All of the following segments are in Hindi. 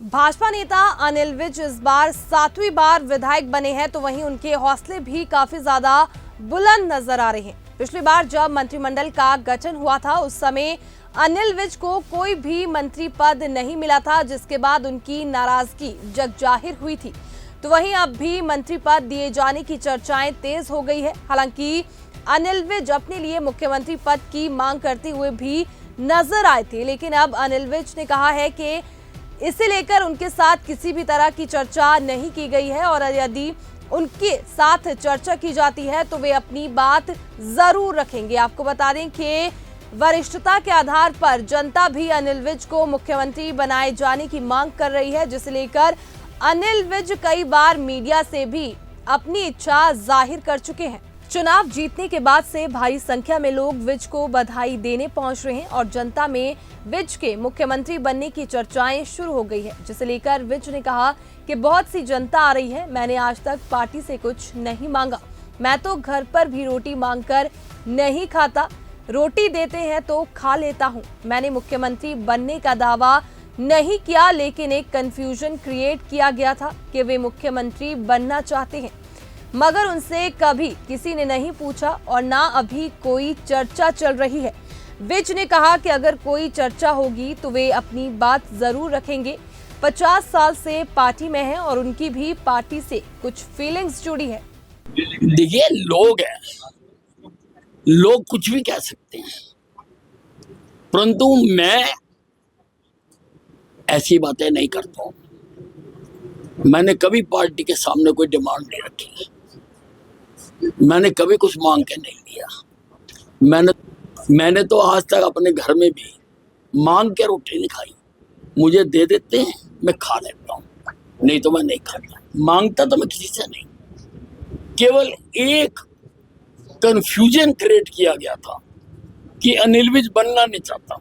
भाजपा नेता अनिल विज इस बार 7वीं बार विधायक बने हैं, तो वहीं उनके हौसले भी काफी ज्यादा बुलंद नजर आ रहे हैं। पिछली बार जब मंत्रिमंडल का गठन हुआ था, उस समय अनिल विज को कोई भी मंत्री पद नहीं मिला था, जिसके बाद उनकी नाराजगी जग जाहिर हुई थी। तो वहीं अब भी मंत्री पद दिए जाने की चर्चाएं तेज हो गई है। हालांकि अनिल विज अपने लिए मुख्यमंत्री पद की मांग करते हुए भी नजर आए थे, लेकिन अब अनिल विज ने कहा है कि इसे लेकर उनके साथ किसी भी तरह की चर्चा नहीं की गई है, और यदि उनके साथ चर्चा की जाती है तो वे अपनी बात जरूर रखेंगे। आपको बता दें कि वरिष्ठता के आधार पर जनता भी अनिल विज को मुख्यमंत्री बनाए जाने की मांग कर रही है, जिसे लेकर अनिल विज कई बार मीडिया से भी अपनी इच्छा जाहिर कर चुके हैं। चुनाव जीतने के बाद से भारी संख्या में लोग विज को बधाई देने पहुंच रहे हैं और जनता में विज के मुख्यमंत्री बनने की चर्चाएं शुरू हो गई है, जिसे लेकर विज ने कहा कि बहुत सी जनता आ रही है, मैंने आज तक पार्टी से कुछ नहीं मांगा, मैं तो घर पर भी रोटी मांगकर नहीं खाता, रोटी देते हैं तो खा लेता हूं। मैंने मुख्यमंत्री बनने का दावा नहीं किया, लेकिन एक कंफ्यूजन क्रिएट किया गया था कि वे मुख्यमंत्री बनना चाहते हैं, मगर उनसे कभी किसी ने नहीं पूछा और ना अभी कोई चर्चा चल रही है। विज ने कहा कि अगर कोई चर्चा होगी तो वे अपनी बात जरूर रखेंगे। 50 साल से पार्टी में हैं और उनकी भी पार्टी से कुछ फीलिंग्स जुड़ी है। देखिए, लोग हैं, लोग कुछ भी कह सकते हैं, परंतु मैं ऐसी बातें नहीं करता हूं। मैंने कभी पार्टी के सामने कोई डिमांड नहीं रखी, मैंने कभी कुछ मांग के नहीं लिया। मैंने तो आज तक अपने घर में भी मांग के रोटी नहीं खाई। मुझे दे देते हैं, मैं खा लेता हूँ, नहीं तो मैं नहीं खाता। मांगता तो मैं किसी से नहीं। केवल एक कंफ्यूजन क्रिएट किया गया था कि अनिल विज बनना नहीं चाहता,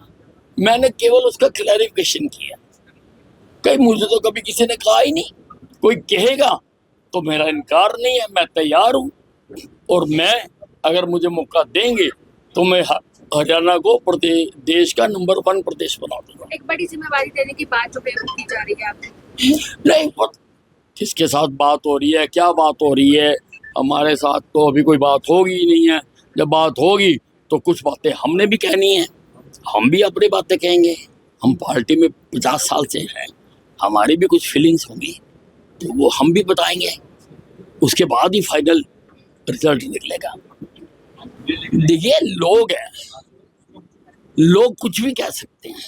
मैंने केवल उसका क्लैरिफिकेशन किया। कहीं मुझे तो कभी किसी ने कहा ही नहीं। कोई कहेगा तो मेरा इनकार नहीं है, मैं तैयार हूँ, और मैं अगर मुझे मौका देंगे तो मैं हरियाणा को देश का नंबर 1 प्रदेश बना दूंगा। एक बड़ी जिम्मेवारी देने की बात जो बेवकूफ की जा रही है आपको, नहीं, किसके साथ बात हो रही है, क्या बात हो रही है, हमारे साथ तो अभी कोई बात होगी ही नहीं है। जब बात होगी तो कुछ बातें हमने भी कहनी है, हम भी अपनी बातें कहेंगे। हम पार्टी में 50 साल से हैं, हमारी भी कुछ फीलिंग्स होंगी, तो वो हम भी बताएंगे, उसके बाद ही फाइनल रिजल्ट निकलेगा। देखिए, लोग हैं, लोग कुछ भी कह सकते हैं,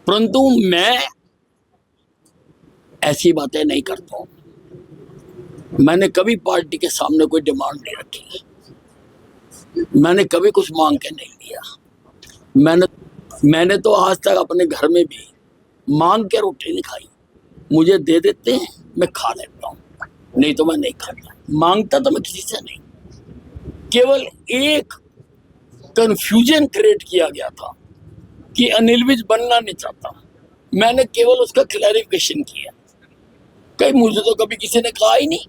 परंतु मैं ऐसी बातें नहीं करता हूं। मैंने कभी पार्टी के सामने कोई डिमांड नहीं रखी, मैंने कभी कुछ मांग के नहीं लिया। मैंने तो आज तक अपने घर में भी मांग के रोटी नहीं खाई। मुझे दे देते हैं, मैं खा लेता हूँ, नहीं तो मैं नहीं खाता। मांगता तो मैं किसी से नहीं। केवल एक कंफ्यूजन क्रिएट किया गया था कि अनिल विज बनना नहीं चाहता, मैंने केवल उसका क्लैरिफिकेशन किया। कहीं मुझे तो कभी किसी ने कहा ही नहीं।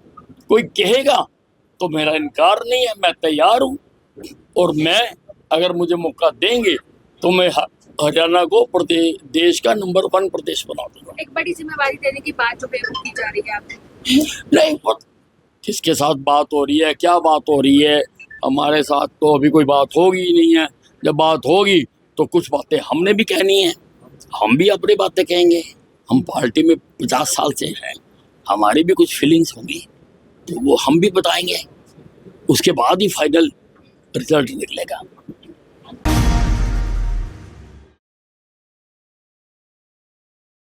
कोई कहेगा तो मेरा इनकार नहीं है, मैं तैयार हूँ, और मैं अगर मुझे मौका देंगे तो मैं हरियाणा को देश का नंबर 1 प्रदेश बना दूंगा। एक बड़ी जिम्मेवारी देने की बात जो बेवकूफ की जा रही है आपको, नहीं, किसके साथ बात हो रही है, क्या बात हो रही है, हमारे साथ तो अभी कोई बात होगी ही नहीं है। जब बात होगी तो कुछ बातें हमने भी कहनी है, हम भी अपनी बातें कहेंगे। हम पार्टी में 50 साल से हैं, हमारी भी कुछ फीलिंग्स होंगी, तो वो हम भी बताएंगे, उसके बाद ही फाइनल रिजल्ट निकलेगा।